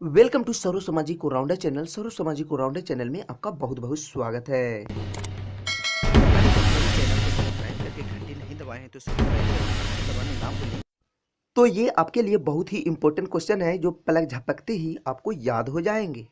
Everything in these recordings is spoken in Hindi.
वेलकम टू सर्व सामाजिक राउंडर चैनल। सर्व सामाजिक राउंडर चैनल में आपका बहुत बहुत स्वागत है। चैनल को सब्सक्राइब करके घंटी नहीं दबाए हैं तो सब्सक्राइब करके दबाना ना भूलें। तो ये आपके लिए बहुत ही इंपॉर्टेंट क्वेश्चन है जो पलक झपकते ही आपको याद हो जाएंगे।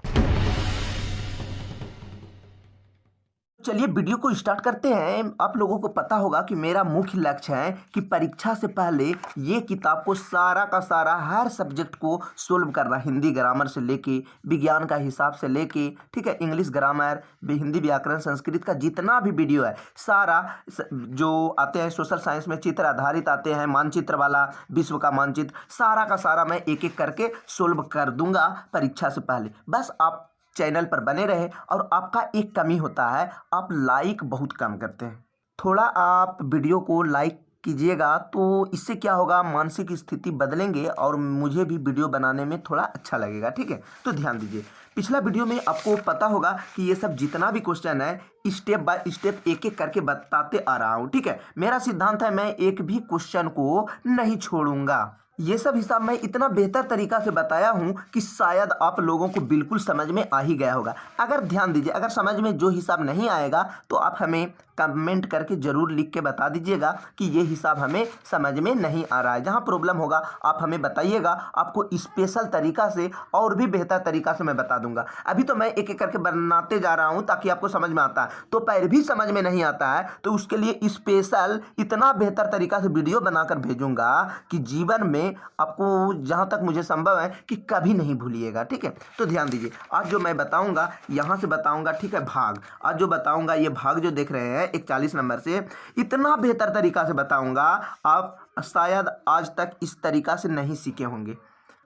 चलिए वीडियो को स्टार्ट करते हैं। आप लोगों को पता होगा कि मेरा मुख्य लक्ष्य है कि परीक्षा से पहले ये किताब को सारा का सारा हर सब्जेक्ट को सोल्व करना, हिंदी ग्रामर से लेके विज्ञान का हिसाब से लेके, ठीक है, इंग्लिश ग्रामर, हिंदी व्याकरण, संस्कृत का जितना भी वीडियो है सारा जो आते हैं सोशल साइंस में चित्र आधारित आते हैं, मानचित्र वाला, विश्व का मानचित्र, सारा का सारा मैं एक एक करके सोल्व कर दूंगा परीक्षा से पहले। बस आप चैनल पर बने रहे। और आपका एक कमी होता है, आप लाइक बहुत कम करते हैं। थोड़ा आप वीडियो को लाइक कीजिएगा तो इससे क्या होगा, मानसिक स्थिति बदलेंगे और मुझे भी वीडियो बनाने में थोड़ा अच्छा लगेगा, ठीक है। तो ध्यान दीजिए, पिछला वीडियो में आपको पता होगा कि ये सब जितना भी क्वेश्चन है स्टेप बाय स्टेप एक एक करके बताते आ रहा हूँ, ठीक है। मेरा सिद्धांत है मैं एक भी क्वेश्चन को नहीं छोड़ूंगा। ये सब हिसाब मैं इतना बेहतर तरीका से बताया हूं कि शायद आप लोगों को बिल्कुल समझ में आ ही गया होगा। अगर ध्यान दीजिए, अगर समझ में जो हिसाब नहीं आएगा तो आप हमें कमेंट करके जरूर लिख के बता दीजिएगा कि ये हिसाब हमें समझ में नहीं आ रहा है। जहां प्रॉब्लम होगा आप हमें बताइएगा, आपको स्पेशल तरीका से और भी बेहतर तरीका से मैं बता दूंगा। अभी तो मैं एक एक करके बनाते जा रहा हूं ताकि आपको समझ में आता है, तो फिर भी समझ में नहीं आता है तो उसके लिए स्पेशल इतना बेहतर तरीका से वीडियो बनाकर भेजूंगा कि जीवन में आपको जहां तक मुझे संभव है कि कभी नहीं भूलिएगा, ठीक है। तो ध्यान दीजिए, आज जो मैं बताऊंगा यहां से बताऊंगा, ठीक है, भाग। आज जो बताऊंगा ये भाग जो देख रहे हैं 41 नंबर से, इतना बेहतर तरीका से बताऊंगा आप शायद आज तक इस तरीका से नहीं सीखे होंगे।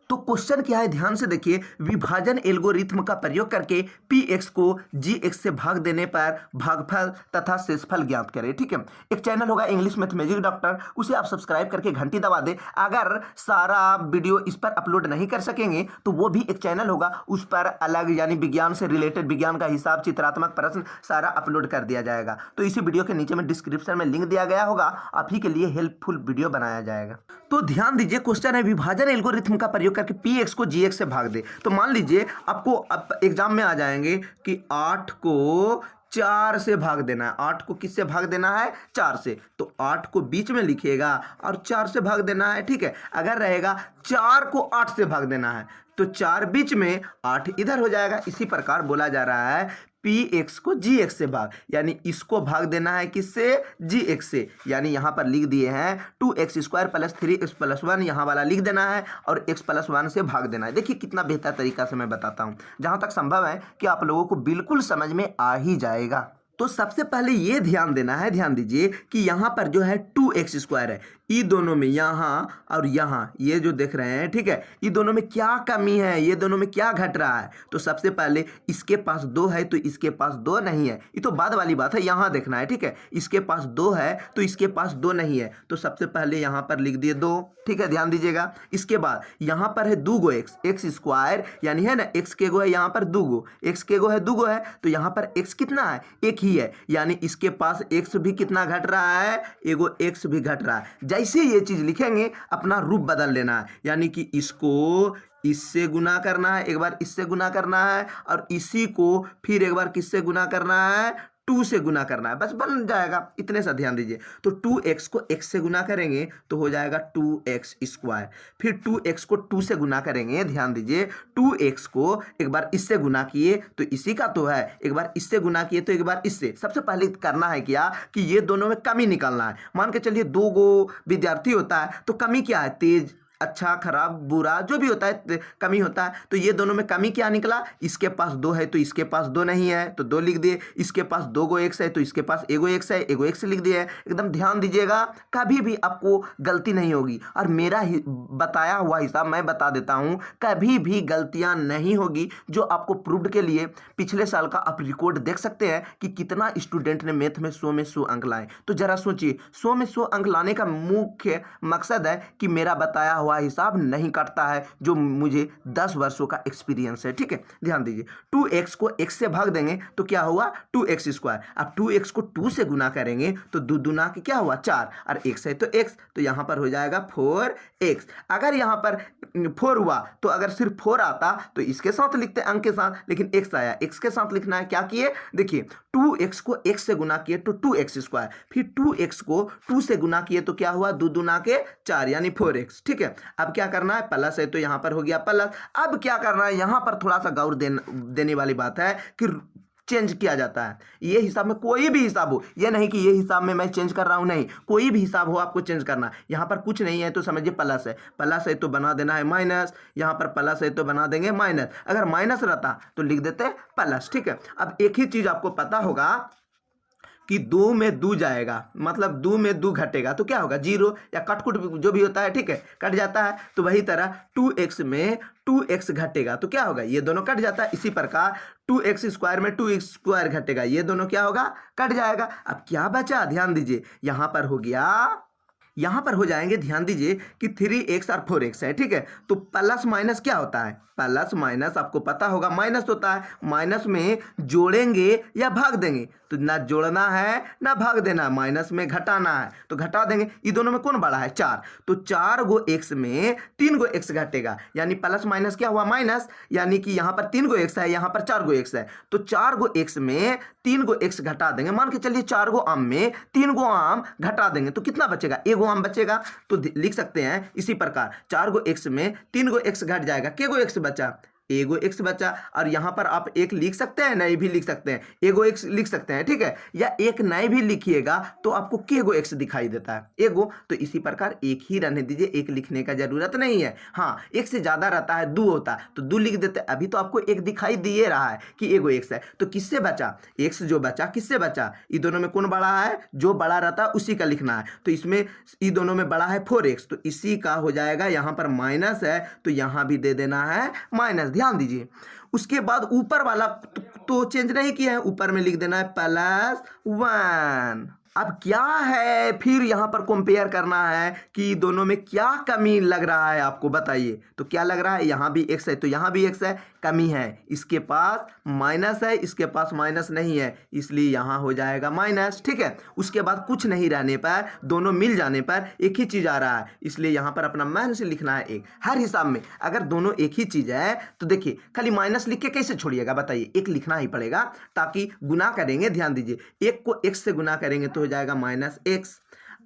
तो क्वेश्चन क्या है, ध्यान से देखिए। विभाजन एल्गोरिथम का प्रयोग करके px को gx से भाग देने पर भागफल तथा शेषफल ज्ञात करें, ठीक है। एक चैनल होगा इंग्लिश मैथमेटिक्स डॉक्टर, उसे आप सब्सक्राइब करके घंटी दबा दें। अगर सारा वीडियो इस पर अपलोड नहीं कर सकेंगे तो वो भी एक चैनल होगा, उस पर अलग यानी विज्ञान से रिलेटेड, विज्ञान का हिसाब, चित्रात्मक प्रश्न सारा अपलोड कर दिया जाएगा। तो इसी वीडियो के नीचे में डिस्क्रिप्शन में लिंक दिया गया होगा, आप ही के लिए हेल्पफुल वीडियो बनाया जाएगा। तो ध्यान दीजिए, क्वेश्चन है विभाजन एल्गोरिथम का प्रयोग करके px को gx से भाग दे। तो मान लीजिए आपको अब एग्जाम में आ जाएंगे कि 8 को 4 से भाग देना है। 8 को किससे भाग देना है? 4 से। तो 8 को बीच में लिखिएगा और 4 से भाग देना है, ठीक है। अगर रहेगा 4 को 8 से भाग देना है तो 4 बीच में, 8 इधर हो जाएगा। इसी प्रकार बोला जा रहा है px को gx से भाग, यानी इसको भाग देना है किससे? gx से। यानी यहां पर लिख दिए हैं 2x² + 3x + 1, यहां वाला लिख देना है और x + 1 से भाग देना है। देखिए कितना बेहतर तरीका से मैं बताता हूं, जहां तक संभव है कि आप लोगों को बिल्कुल समझ में आ ही जाएगा। तो सबसे पहले ये ध्यान देना है, ध्यान दीजिए कि यहां पर जो है 2x² है, ये दोनों में, यहां और यहां, ये जो देख रहे हैं, ठीक है, ये दोनों में क्या कमी है, ये दोनों में क्या घट रहा है। तो सबसे पहले इसके पास 2 है तो इसके पास 2 नहीं है, ये तो बाद वाली बात है, यहां देखना है, ठीक है। इसके पास 2 है तो इसके पास 2 नहीं है, तो सबसे पहले यहां पर लिख दिए 2, ठीक है, ध्यान दीजिएगा। इसके बाद यहां पर है 2 गो x² यानी है ना, x के गो है, यहां पर 2 गो x के गो है, 2 गो है, तो यहां पर x कितना है? 1 ही है, यानी इसके पास x भी कितना घट रहा है? एगो x भी घट रहा है। जैसे ये चीज लिखेंगे अपना रूप बदल लेना है, यानी कि इसको इससे गुना करना है, एक बार इससे गुना करना है, और इसी को फिर एक बार किससे गुना करना है? 2 से गुना करना है, बस बन जाएगा। इतने सा ध्यान दीजिए। तो 2x को x से गुना करेंगे तो हो जाएगा 2x², फिर 2x को 2 से गुना करेंगे, ध्यान दीजिए, 2x को एक बार इससे गुना किए तो इसी का तो है, एक बार इससे गुना किए तो एक बार इससे। सबसे पहले करना है क्या कि ये दोनों में कमी निकालना है। मान के चलिए 2 गो विद्यार्थी होता है तो कमी क्या है? तेज, अच्छा, खराब, बुरा, जो भी होता है कमी होता है। तो ये दोनों में कमी क्या निकला? इसके पास 2 है तो इसके पास 2 नहीं है, तो 2 लिख दिए। इसके पास 2 गो x है तो इसके पास एगो x है, एगो x लिख दिए। एकदम ध्यान दीजिएगा, कभी भी आपको गलती नहीं होगी। और मेरा बताया हुआ हिसाब मैं बता देता हूँ, कभी भी गलतियाँ नहीं होगी। जो आपको प्रूव्ड के लिए पिछले साल का आप रिकॉर्ड देख सकते हैं कि कितना स्टूडेंट ने मैथ में 100 में 100 अंक लाए। तो जरा सोचिए, 100 में 100 अंक लाने का मुख्य मकसद है कि मेरा बताया हुआ हिसाब नहीं काटता है, जो मुझे 10 वर्षों का एक्सपीरियंस है। ठीक है, ध्यान दीजिए, 2x को x से भाग देंगे तो क्या हुआ 2x स्क्वायर। अब 2x को 2 से गुना करेंगे तो दो दुना के क्या हुआ 4, और x है तो x, तो यहाँ पर हो जाएगा 4x। अगर यहाँ पर 4 हुआ तो अगर सिर्फ 4 आता तो इसके साथ लिखते अंक के साथ, लेकिन x आया, x के साथ लिखना है। क्या किए, देखिए 2x को x से गुना किए तो 2x स्क्वायर, फिर 2x को 2 से गुना किए तो क्या हुआ, दो दुना के 4 यानी 4x। ठीक है, अब क्या करना है, प्लस है तो यहाँ पर हो गया प्लस। अब क्या करना है, यहाँ पर थोड़ा सा गौर देने वाली बात है कि चेंज किया जाता है। ये हिसाब में कोई भी हिसाब हो, ये नहीं कि ये हिसाब में मैं चेंज कर रहा हूं, नहीं, कोई भी हिसाब हो आपको चेंज करना। यहाँ पर कुछ नहीं है तो समझिए प्लस है, प्लस है तो बना देना है माइनस, यहाँ पर प्लस है तो बना देंगे माइनस, अगर माइनस रहता तो लिख देते प्लस। ठीक है, अब एक ही चीज आपको पता होगा कि 2 में 2 जाएगा, मतलब 2 में 2 घटेगा तो क्या होगा 0, या कटकुट जो भी होता है, ठीक है, कट जाता है। तो वही तरह 2x में 2x घटेगा तो क्या होगा, ये दोनों कट जाता है। इसी प्रकार 2x स्क्वायर में 2x स्क्वायर घटेगा, ये दोनों क्या होगा, कट जाएगा। अब क्या बचा, ध्यान दीजिए, यहाँ पर हो गया, यहाँ पर हो जाएंगे, ध्यान दीजिए कि 3x और 4x है। ठीक है, तो प्लस माइनस क्या होता है, प्लस माइनस आपको पता होगा माइनस होता है। माइनस में जोड़ेंगे या भाग देंगे, तो ना जोड़ना है ना भाग देना, माइनस में घटाना है तो घटा देंगे। ये दोनों में कौन बड़ा है, 4, तो 4 गो x में 3 गो x घटेगा, यानी प्लस माइनस क्या हुआ माइनस, यानी कि यहाँ पर 3 गो x है, यहाँ पर 4 गो x है, तो 4 गो x में 3 गो x घटा देंगे। मान के चलिए 4 गो आम में 3 गो आम घटा देंगे तो कितना बचेगा, 1 गो आम बचेगा। तो लिख सकते हैं इसी प्रकार 4 गो x में 3 गो x घट जाएगा, के गो x बचा, एगो एक्स बचा। और यहाँ पर आप एक लिख सकते हैं, नहीं भी लिख सकते हैं, एगो एक्स लिख सकते हैं। ठीक है, या एक नहीं भी लिखिएगा तो आपको केगो एक्स दिखाई देता है, एगो, तो इसी प्रकार एक ही रहने दीजिए, एक लिखने का जरूरत नहीं है। हाँ, एक से ज्यादा रहता है, 2 होता है तो 2 लिख देते हैं। अभी तो आपको एक दिखाई दिए रहा है कि एगो एक्स है, तो किससे बचा, एक्स जो बचा किससे बचा, ये दोनों में कौन बड़ा है, जो बड़ा रहता है उसी का लिखना है। तो इसमें ये दोनों में बड़ा है 4x, तो इसी का हो जाएगा, यहाँ पर माइनस है तो यहाँ भी दे देना है माइनस। ध्यान दीजिए, उसके बाद ऊपर वाला तो चेंज नहीं किया है, ऊपर में लिख देना है +1। अब क्या है, फिर यहाँ पर कंपेयर करना है कि दोनों में क्या कमी लग रहा है आपको, बताइए। तो क्या लग रहा है, यहाँ भी x है तो यहाँ भी x है, कमी है, इसके पास माइनस है, इसके पास माइनस नहीं है, इसलिए यहाँ हो जाएगा माइनस। ठीक है, उसके बाद कुछ नहीं रहने पर, दोनों मिल जाने पर एक ही चीज आ रहा है, इसलिए यहाँ पर अपना माइनस लिखना है एक। हर हिसाब में अगर दोनों एक ही चीज है तो देखिए खाली माइनस लिख के कैसे छोड़िएगा, बताइए, एक लिखना ही पड़ेगा, ताकि गुना करेंगे, ध्यान दीजिए, एक को x से गुना करेंगे तो हो जाएगा -x।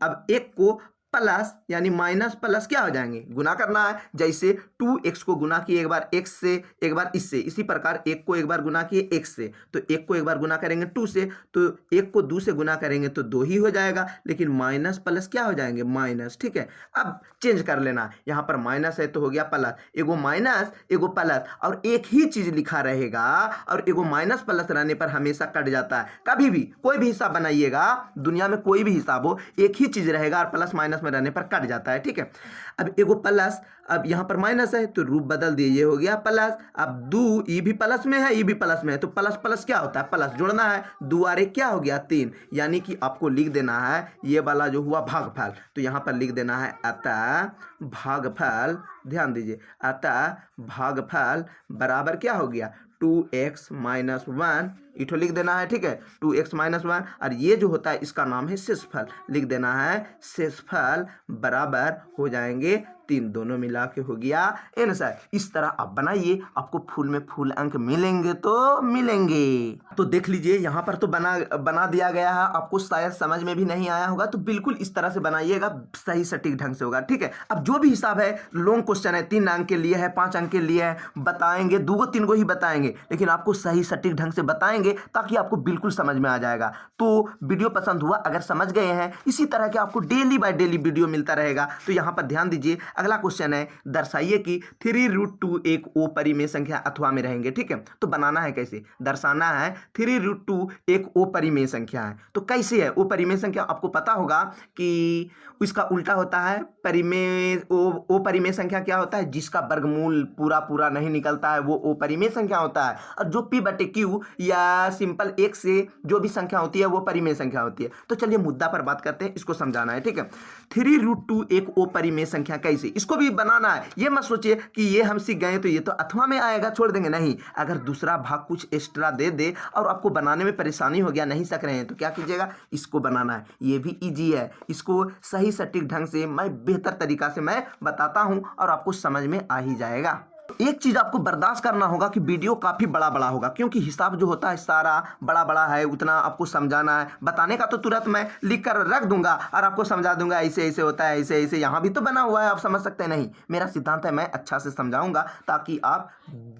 अब एक को प्लस यानी माइनस प्लस क्या हो जाएंगे, गुना करना है। जैसे 2x को गुना किए एक बार x से, एक बार इससे, इसी प्रकार एक को एक बार गुना किए x से, तो एक को एक बार गुना करेंगे 2 से, तो एक को 2 से गुना करेंगे तो 2 ही हो जाएगा, लेकिन माइनस प्लस क्या हो जाएंगे, माइनस। ठीक है, अब चेंज कर लेना, यहाँ पर माइनस है तो हो गया प्लस, एगो माइनस एगो प्लस, और एक ही चीज लिखा रहेगा, और एगो माइनस प्लस रहने पर हमेशा कट जाता है। कभी भी कोई भी हिसाब बनाइएगा, दुनिया में कोई भी हिसाब हो, एक ही चीज रहेगा और प्लस माइनस में रहने पर कट जाता है। ठीक है, अब एगो प्लस, अब यहाँ पर माइनस है तो रूप बदल दिए, ये हो गया प्लस। अब 2, ये भी प्लस में है, ये भी प्लस में है, तो प्लस प्लस क्या होता है, प्लस जोड़ना है, 2 और 1 क्या हो गया 3, यानी कि आपको लिख देना है ये वाला जो हुआ भागफल, तो यहाँ पर लिख देना है अतः भागफल। ध्यान दीजिए, अतः भागफल बराबर क्या हो गया 2x - 1, इठो लिख देना है। ठीक है, 2x - 1, और ये जो होता है इसका नाम है शेषफल, लिख देना है शेषफल बराबर हो जाएंगे 3, दोनों मिला के हो गया आंसर। इस तरह आप बनाइए, आपको फुल में फुल अंक मिलेंगे तो मिलेंगे। तो देख लीजिए, यहाँ पर तो बना दिया गया है, आपको शायद समझ में भी नहीं आया होगा, तो बिल्कुल इस तरह से बनाइएगा, सही सटीक ढंग से होगा। ठीक है, अब जो भी हिसाब है, लॉन्ग क्वेश्चन है, 3 अंक के लिए है, 5 अंक के लिए है, बताएंगे 2 3 ही बताएंगे, लेकिन आपको सही सटीक ढंग से बताएंगे ताकि आपको बिल्कुल समझ में आ जाएगा। तो वीडियो पसंद हुआ, अगर समझ गए हैं, इसी तरह के आपको डेली बाय डेली वीडियो मिलता रहेगा। तो यहाँ पर ध्यान दीजिए, अगला क्वेश्चन है, दर्शाइए कि 3√2 एक ओ परिमेय संख्या अथवा में रहेंगे। ठीक है, तो बनाना है कैसे, दर्शाना है 3√2 एक ओ परिमेय संख्या है, तो कैसे है ओ परिमेय संख्या, आपको पता होगा कि इसका उल्टा होता है परिमेय। ओ परिमेय संख्या क्या होता है, जिसका वर्गमूल पूरा नहीं निकलता है, वो ओ परिमेय संख्या होता है। और जो p/q या सिंपल 1 से जो भी संख्या होती है वो परिमेय संख्या होती है। तो चलिए मुद्दा पर बात करते हैं, इसको समझाना है। ठीक है, 3√2 एक ओ परिमेय संख्या कैसे, इसको भी बनाना है। ये मत सोचिए कि ये हम सीख गए तो ये तो अथवा में आएगा छोड़ देंगे, नहीं। अगर दूसरा भाग कुछ एक्स्ट्रा दे दे और आपको बनाने में परेशानी हो गया, नहीं सीख रहे हैं, तो क्या कीजिएगा, इसको बनाना है। ये भी ईजी है, इसको सही सटीक ढंग से मैं बेहतर तरीका से मैं बताता हूँ और आपको समझ में आ ही जाएगा। एक चीज आपको बर्दाश्त करना होगा कि वीडियो काफी बड़ा बड़ा होगा, क्योंकि हिसाब जो होता है सारा बड़ा बड़ा है, उतना आपको समझाना है। बताने का तो तुरंत मैं लिख कर रख दूंगा और आपको समझा दूंगा ऐसे ऐसे होता है, ऐसे ऐसे यहाँ भी तो बना हुआ है, आप समझ सकते हैं। नहीं, मेरा सिद्धांत है, मैं अच्छा से समझाऊंगा ताकि आप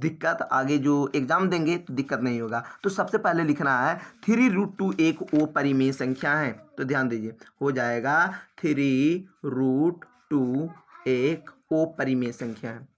दिक्कत आगे जो एग्जाम देंगे तो दिक्कत नहीं होगा। तो सबसे पहले लिखना है 3√2 एक ओ परिमेय संख्या है। तो ध्यान दीजिए, हो जाएगा 3√2 एक ओ परिमेय संख्या है।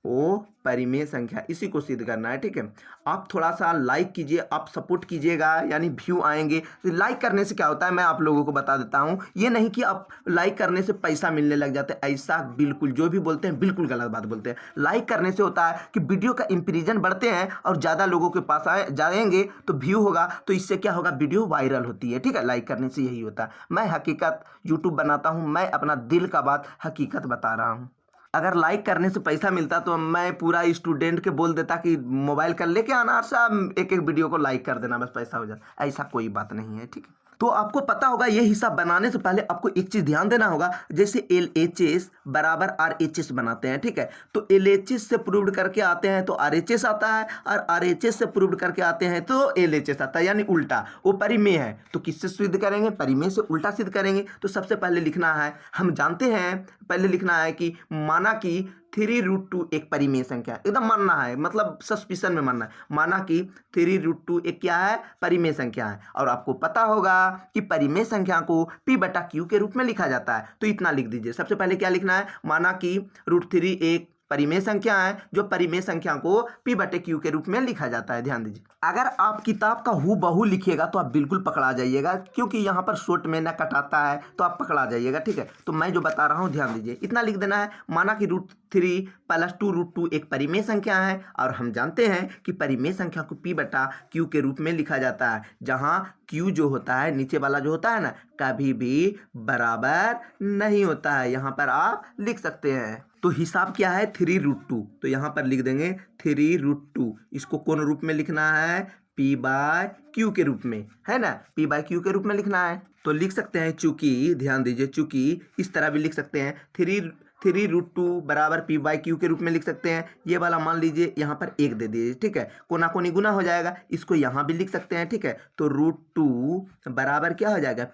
ओ परिमेय संख्या, इसी को सिद्ध करना है। ठीक है, आप थोड़ा सा लाइक कीजिए, आप सपोर्ट कीजिएगा, यानी व्यू आएंगे। लाइक करने से क्या होता है मैं आप लोगों को बता देता हूं, ये नहीं कि आप लाइक करने से पैसा मिलने लग जाते हैं, ऐसा बिल्कुल जो भी बोलते हैं बिल्कुल गलत बात बोलते हैं। लाइक करने से होता है कि वीडियो का इंप्रेशन बढ़ते हैं और ज़्यादा लोगों के पास जाएंगे तो व्यू होगा, तो इससे क्या होगा, वीडियो वायरल होती है। ठीक है, लाइक करने से यही होता है। मैं हकीकत यूट्यूब बनाता हूँ, मैं अपना दिल का बात हकीकत बता रहा हूँ। अगर लाइक करने से पैसा मिलता तो मैं पूरा स्टूडेंट के बोल देता कि मोबाइल कर लेके आना साहब, एक एक वीडियो को लाइक कर देना, बस पैसा हो जाता। ऐसा कोई बात नहीं है। ठीक है, तो आपको पता होगा ये हिसाब बनाने से पहले आपको एक चीज ध्यान देना होगा, जैसे LHS बराबर RHS बनाते हैं। ठीक है, तो LHS से प्रूव्ड करके आते हैं तो RHS आता है, और RHS से प्रूव्ड करके आते हैं तो LHS आता है, यानी उल्टा। वो परिमेय है तो किससे सिद्ध करेंगे, परिमेय से उल्टा सिद्ध करेंगे। तो सबसे पहले लिखना है, हम जानते हैं पहले लिखना है कि माना कि 3√2 एक परिमेय संख्या, एकदम मानना है, मतलब सस्पिशन में मानना है। माना कि 3√2 एक क्या है, परिमेय संख्या है। और आपको पता होगा कि परिमेय संख्या को P/Q के रूप में लिखा जाता है। तो इतना लिख दीजिए। सबसे पहले क्या लिखना है, माना कि √3 एक परिमेय संख्या है, जो परिमेय संख्या को P/Q के रूप में लिखा जाता है। ध्यान दीजिए, अगर आप किताब का हूबहू लिखिएगा तो आप बिल्कुल पकड़ा जाइएगा, क्योंकि यहाँ पर शॉर्ट में न कटाता है तो आप पकड़ा जाइएगा। ठीक है, तो मैं जो बता रहा हूँ ध्यान दीजिए, इतना लिख देना है। माना कि √3 + 2√2 एक परिमेय संख्या है, और हम जानते हैं कि परिमेय संख्या को P/Q के रूप में लिखा जाता है, जहाँ Q जो होता है नीचे वाला जो होता है ना, कभी भी बराबर नहीं होता है। यहाँ पर आप लिख सकते हैं। तो हिसाब क्या है, 3√2, तो यहाँ पर लिख देंगे 3√2। इसको कौन रूप में लिखना है, P/Q के रूप में, है ना, P/Q के रूप में लिखना है। तो लिख सकते हैं, चूंकि ध्यान दीजिए, चूंकि इस तरह भी लिख सकते हैं, 3√2 बराबर P/Q के रूप में लिख सकते हैं। ये वाला मान लीजिए यहाँ पर 1 दे दीजिए। ठीक है, कोना कोनी गुना हो जाएगा, इसको यहाँ भी लिख सकते हैं। ठीक है, तो √2 बराबर क्या हो जाएगा,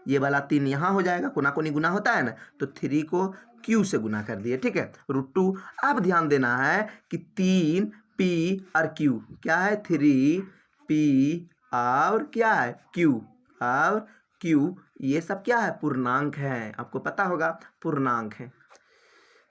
ये वाला 3 यहाँ हो जाएगा, कोना कोनी गुना होता है ना, तो 3 को Q से गुना कर दिए। ठीक है, √2। अब ध्यान देना है कि 3 P और Q क्या है, 3P और क्या है, Q और Q, ये सब क्या है, पूर्णांक है। आपको पता होगा पूर्णांक है,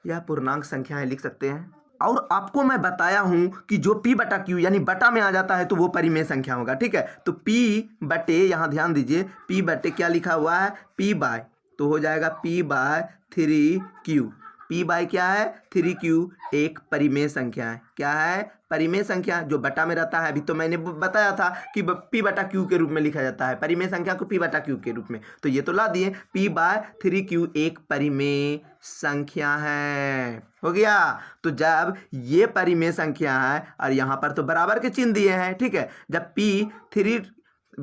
यह पूर्णांक संख्याएं लिख सकते हैं। और आपको मैं बताया हूं कि जो P/Q यानी बटा में आ जाता है तो वो परिमेय संख्या होगा। ठीक है, तो P/, यहाँ ध्यान दीजिए, P/, क्या लिखा हुआ है, P/, तो हो जाएगा P/3Q। P/ क्या है, 3Q एक परिमेय संख्या है। क्या है, परिमेय संख्या जो बटा में रहता है। अभी तो मैंने बताया था कि P/Q के रूप में लिखा जाता है, परिमेय संख्या को P/Q के रूप में। तो ये तो ला दिए, P/3Q एक परिमेय संख्या है, हो गया। तो जब ये परिमेय संख्या है और यहाँ पर तो बराबर के चिन्ह दिए हैं। ठीक है, जब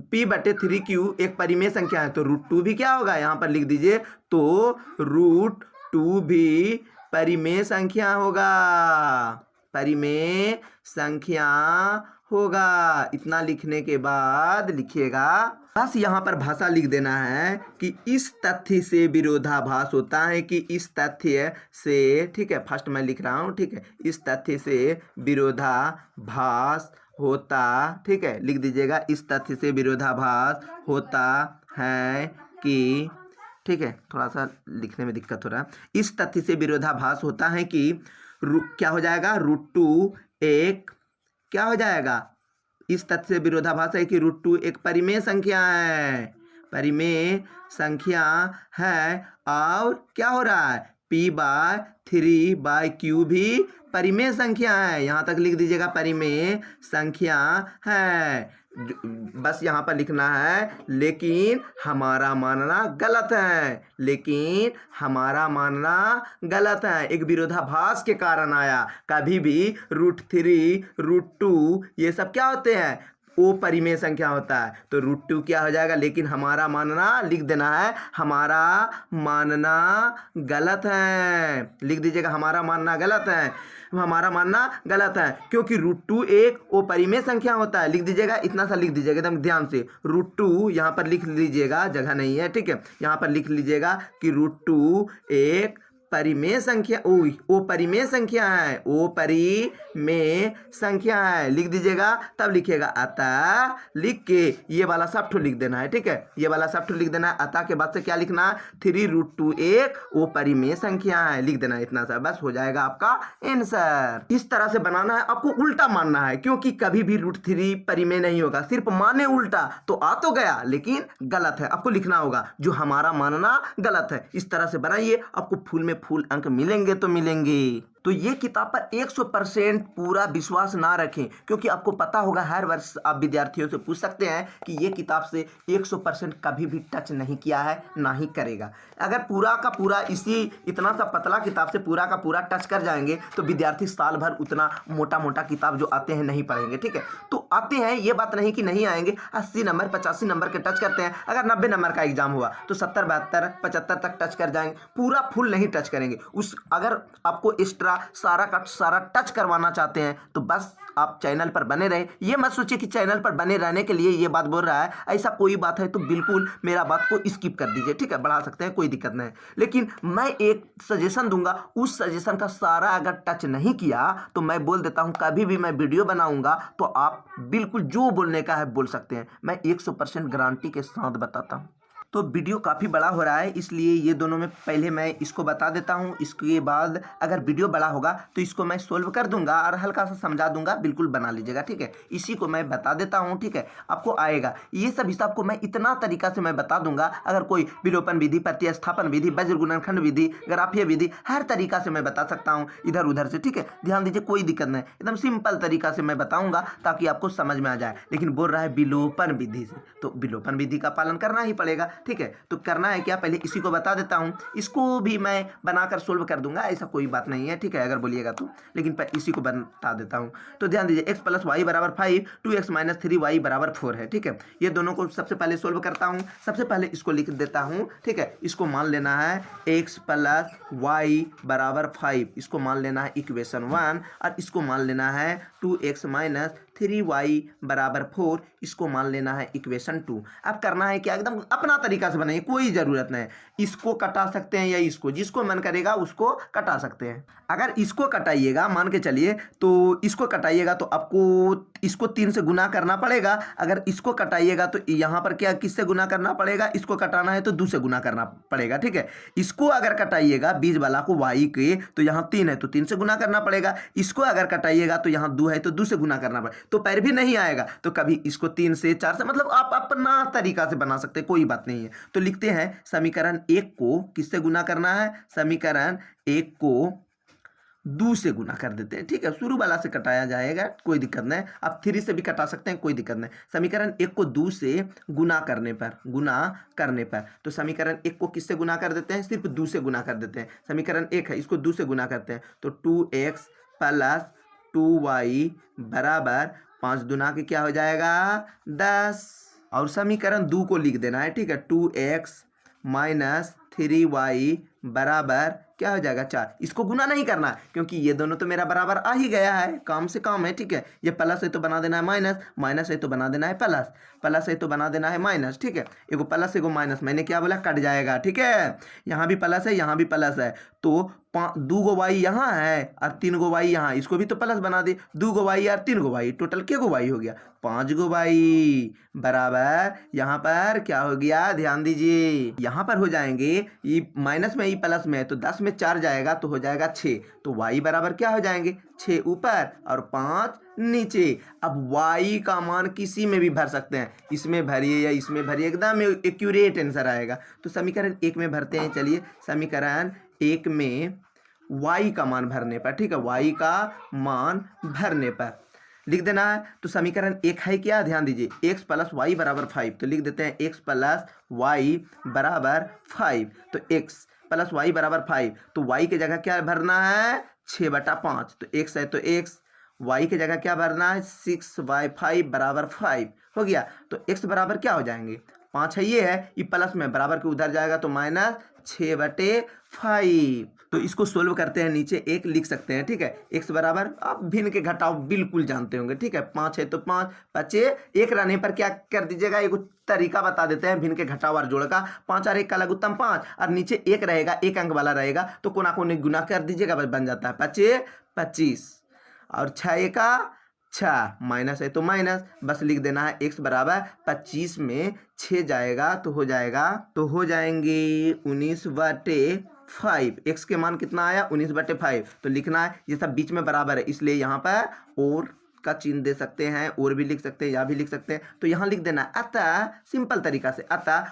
P/3Q एक परिमेय संख्या है तो √2 भी क्या होगा, यहाँ पर लिख दीजिए, तो √2 भी परिमेय संख्या होगा, परिमेय संख्या होगा। इतना लिखने के बाद लिखिएगा, बस यहाँ पर भाषा लिख देना है कि इस तथ्य से विरोधाभास होता है, कि इस तथ्य से, ठीक है, फर्स्ट मैं लिख रहा हूँ। ठीक है, इस तथ्य से विरोधाभास होता, ठीक है, लिख दीजिएगा, इस तथ्य से विरोधाभास होता है कि, ठीक है, थोड़ा सा लिखने में दिक्कत हो रहा है। इस तथ्य से विरोधाभास होता है कि क्या हो जाएगा, √2 एक क्या हो जाएगा, इस तथ्य से विरोधाभास है कि √2 एक परिमेय संख्या है, परिमेय संख्या है। और क्या हो रहा है, P/3/Q भी परिमेय संख्या है। यहाँ तक लिख दीजिएगा, परिमेय संख्या है। बस यहाँ पर लिखना है लेकिन हमारा मानना गलत है, लेकिन हमारा मानना गलत है। एक विरोधाभास के कारण आया। कभी भी √3 √2 ये सब क्या होते हैं, वो परिमेय संख्या होता है। तो √2 क्या हो जाएगा, लेकिन हमारा मानना लिख देना है, हमारा मानना गलत है। लिख दीजिएगा हमारा मानना गलत है, हमारा मानना गलत है, क्योंकि √2 एक वो परिमेय संख्या होता है। लिख दीजिएगा, इतना सा लिख दीजिएगा एकदम ध्यान से। √2 यहाँ पर लिख लीजिएगा, जगह नहीं है, ठीक है। यहाँ पर लिख लीजिएगा कि √2 एक परिमेय संख्या, वो परिमेय संख्या है, वो परिमेय संख्या है। लिख दीजिएगा, तब लिखिएगा अतः, लिख के ये वाला सब ठो लिख देना है, ठीक है। ये वाला सब ठो लिख देना है। अतः के बाद से क्या लिखना है, 3√2 एक वो परिमेय संख्या है। लिख देना है इतना सा, बस हो जाएगा आपका आंसर। इस तरह से बनाना है, आपको उल्टा मानना है, क्योंकि कभी भी √3 परिमेय नहीं होगा। सिर्फ माने उल्टा तो आ तो गया, लेकिन गलत है। आपको लिखना होगा जो हमारा मानना गलत है। इस तरह से बनाइए, आपको फुल में फुल अंक मिलेंगे तो मिलेंगे। तो ये किताब पर 100% पूरा विश्वास ना रखें, क्योंकि आपको पता होगा हर वर्ष आप विद्यार्थियों से पूछ सकते हैं कि ये किताब से 100% कभी भी टच नहीं किया है, ना ही करेगा। अगर पूरा का पूरा इसी इतना सा पतला किताब से पूरा का पूरा टच कर जाएंगे तो विद्यार्थी साल भर उतना मोटा मोटा किताब जो आते हैं नहीं पढ़ेंगे, ठीक है। तो आते हैं, ये बात नहीं कि नहीं आएंगे। 80 नंबर 85 नंबर के टच करते हैं। अगर 90 नंबर का एग्जाम हुआ तो 70 72 75 तक टच कर जाएंगे, पूरा फुल नहीं टच करेंगे। अगर आपको एक्स्ट्रा सारा का सारा टच करवाना चाहते हैं तो बस आप चैनल पर बने रहे। ये मत सोचिए कि चैनल पर बने रहने के लिए ये बात बोल रहा है, ऐसा कोई बात है तो बिल्कुल मेरा बात को स्किप कर दीजिए, ठीक है। बढ़ा सकते हैं, कोई दिक्कत नहीं, लेकिन मैं एक सजेशन दूंगा। उस सजेशन का सारा अगर टच नहीं किया तो मैं बोल देता हूं, कभी भी मैं वीडियो बनाऊंगा तो आप बिल्कुल जो बोलने का है बोल सकते हैं। मैं 100% गारंटी के साथ बताता हूं। तो वीडियो काफ़ी बड़ा हो रहा है, इसलिए ये दोनों में पहले मैं इसको बता देता हूँ। इसके बाद अगर वीडियो बड़ा होगा तो इसको मैं सोल्व कर दूंगा और हल्का सा समझा दूंगा, बिल्कुल बना लीजिएगा, ठीक है। इसी को मैं बता देता हूँ, ठीक है, आपको आएगा। ये सब हिसाब को मैं इतना तरीका से मैं बता दूंगा। अगर कोई विलोपन विधि, प्रतिस्थापन विधि, वज्र गुणनखंड विधि, ग्राफीय विधि, हर तरीका से मैं बता सकता हूँ इधर उधर से, ठीक है। ध्यान दीजिए, कोई दिक्कत नहीं, एकदम सिंपल तरीका से मैं बताऊँगा ताकि आपको समझ में आ जाए। लेकिन बोल रहा है विलोपन विधि से, तो विलोपन विधि का पालन करना ही पड़ेगा, ठीक है। तो करना है क्या, पहले इसी को बता देता हूं। इसको भी मैं बनाकर सोल्व कर दूंगा, ऐसा कोई बात नहीं है, ठीक है, अगर बोलिएगा तो। लेकिन इसी को बता देता हूं। तो ध्यान दीजिए, x + y = 5, 2x - 3y = 4 है, ठीक है। ये दोनों को सबसे पहले सोल्व करता हूं। सबसे पहले इसको लिख देता हूं, ठीक है। इसको मान लेना है x + y = 5, इसको मान लेना है इक्वेशन 1, और इसको मान लेना है 2x - 3y = 4, इसको मान लेना है इक्वेशन 2। अब करना है क्या, एकदम अपना तरीका से बनाइए, कोई ज़रूरत नहीं। इसको कटा सकते हैं या इसको, जिसको मन करेगा उसको कटा सकते हैं। अगर इसको कटाइएगा, मान के चलिए, तो इसको कटाइएगा तो आपको इसको 3 से गुना करना पड़ेगा। अगर इसको कटाइएगा तो यहाँ पर क्या, किससे गुना करना पड़ेगा, इसको कटाना है तो 2 से गुना करना पड़ेगा, ठीक है। इसको अगर कटाइएगा बीच वाला को y के, तो यहाँ 3 है तो 3 से गुना करना पड़ेगा। इसको अगर कटाइएगा तो यहाँ 2 है तो 2 से गुना करना पड़ेगा। तो पैर भी नहीं आएगा, तो कभी इसको 3 से 4 से, मतलब आप अपना तरीका से बना सकते हैं, कोई बात नहीं है। तो लिखते हैं समीकरण 1 को किससे गुना करना है, समीकरण 1 को 2 से गुना कर देते हैं, ठीक है। शुरू वाला से कटाया जाएगा, कोई दिक्कत नहीं। आप 3 से भी कटा सकते हैं, कोई दिक्कत नहीं। समीकरण 1 को 2 से गुना करने पर तो समीकरण 1 को किससे गुना कर देते हैं, सिर्फ 2 से गुना कर देते हैं। समीकरण 1 है, इसको 2 से गुना करते हैं तो 2x + 2y = 5 दूना के क्या हो जाएगा, 10। और समीकरण 2 को लिख देना है, ठीक है। 2x - 3y = क्या हो जाएगा, 4। इसको गुना नहीं करना क्योंकि ये दोनों तो मेरा बराबर आ ही गया है, काम से काम है, ठीक है। ये प्लस है तो बना देना है माइनस, माइनस है तो बना देना है प्लस, प्लस है तो बना देना है माइनस, ठीक है। एगो प्लस एगो माइनस, मैंने क्या बोला, कट जाएगा, ठीक है। यहाँ भी प्लस है, यहाँ भी प्लस है, तो 2 गो y यहाँ है और 3 गो y यहाँ, इसको भी तो प्लस बना दे। 2 गो y और 3 गो y, टोटल क्या गो y हो गया, 5 गो y बराबर यहाँ पर क्या हो गया, ध्यान दीजिए, यहाँ पर हो जाएंगे, ये माइनस में ही प्लस में है तो 10 में 4 जाएगा तो हो जाएगा 6। तो y बराबर क्या हो जाएंगे, 6 ऊपर और 5 नीचे। अब y का मान किसी में भी भर सकते हैं, इसमें भरिए या इसमें भरिए, एकदम एक्यूरेट आंसर आएगा। तो समीकरण 1 में भरते हैं, चलिए समीकरण 1 में y का मान भरने पर, ठीक है, y का मान भरने पर लिख देना है। तो समीकरण एक है क्या, ध्यान दीजिए, एक्स प्लस वाई बराबर 5, तो लिख देते हैं एक्स प्लस वाई बराबर 5। तो एक्स प्लस वाई बराबर 5, तो वाई की जगह क्या भरना है, 6/5। तो एक्स है तो एक्स, वाई की जगह क्या भरना है, 6/5 बराबर 5 हो गया। तो एक्स बराबर क्या हो जाएंगे, 5 है, ये प्लस में बराबर के उधर जाएगा तो -6/5। तो इसको सोल्व करते हैं, नीचे एक लिख सकते हैं, ठीक है। एक्स बराबर, आप भिन्न के घटाव बिल्कुल जानते होंगे, ठीक है। 5 है तो 5, बचे एक रहने पर क्या कर दीजिएगा, एक तरीका बता देते हैं भिन्न के घटाव और जोड़ का। 5 और 1 का लघुत्तम 5, और नीचे एक रहेगा, एक अंक वाला रहेगा, तो कोना कोने गुना कर दीजिएगा, बस बन जाता है 25, और 6 का 6, माइनस है तो माइनस, बस लिख देना है एक्स बराबर 25 में 6 जाएगा तो हो जाएंगे 19/5। एक्स के मान कितना आया, 19/5। तो लिखना है, ये सब बीच में बराबर है, इसलिए यहाँ पर और का चिन्ह दे सकते हैं, और भी लिख सकते हैं, या भी लिख सकते हैं। तो यहाँ लिख देना अतः, सिंपल तरीका से, अतः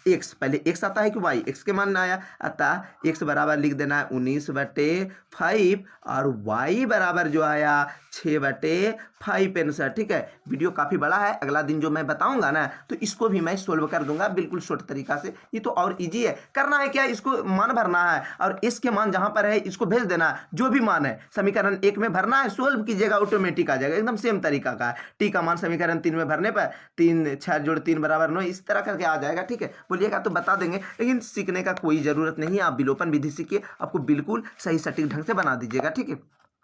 एक्स, पहले एक्स आता है कि वाई, एक्स के मान आया, अतः एक्स बराबर लिख देना है 19/5, और वाई बराबर जो आया 6/5 आंसर, ठीक है। वीडियो काफ़ी बड़ा है, अगला दिन जो मैं बताऊंगा ना, तो इसको भी मैं सोल्व कर दूंगा बिल्कुल शॉर्ट तरीका से। ये तो और इजी है, करना है क्या, इसको मान भरना है, और इसके मान जहां पर है इसको भेज देना है, जो भी मान है समीकरण 1 में भरना है, सोल्व कीजिएगा, ऑटोमेटिक आ जाएगा, एकदम सेम तरीका का है। टी का मान समीकरण 3 में भरने पर 3 6 जोड़ 3 बराबर 9, इस तरह करके आ जाएगा, ठीक है। बोलिएगा तो बता देंगे, लेकिन सीखने का कोई ज़रूरत नहीं है, आप विलोपन विधि सीखिए, आपको बिल्कुल सही सटीक ढंग से बना दीजिएगा, ठीक है।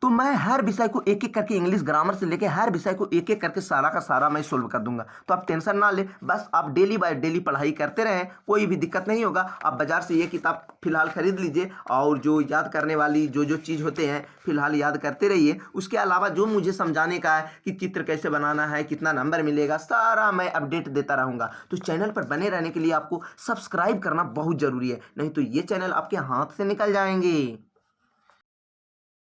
तो मैं हर विषय को एक एक करके, इंग्लिश ग्रामर से लेके हर विषय को एक एक करके सारा का सारा मैं सोल्व कर दूंगा, तो आप टेंशन ना ले, बस आप डेली बाय डेली पढ़ाई करते रहें, कोई भी दिक्कत नहीं होगा। आप बाजार से ये किताब फिलहाल खरीद लीजिए, और जो याद करने वाली जो चीज़ होते हैं फिलहाल याद करते रहिए। उसके अलावा जो मुझे समझाने का है कि चित्र कैसे बनाना है, कितना नंबर मिलेगा, सारा मैं अपडेट देता रहूँगा। तो चैनल पर बने रहने के लिए आपको सब्सक्राइब करना बहुत ज़रूरी है, नहीं तो ये चैनल आपके हाथ से निकल जाएंगे।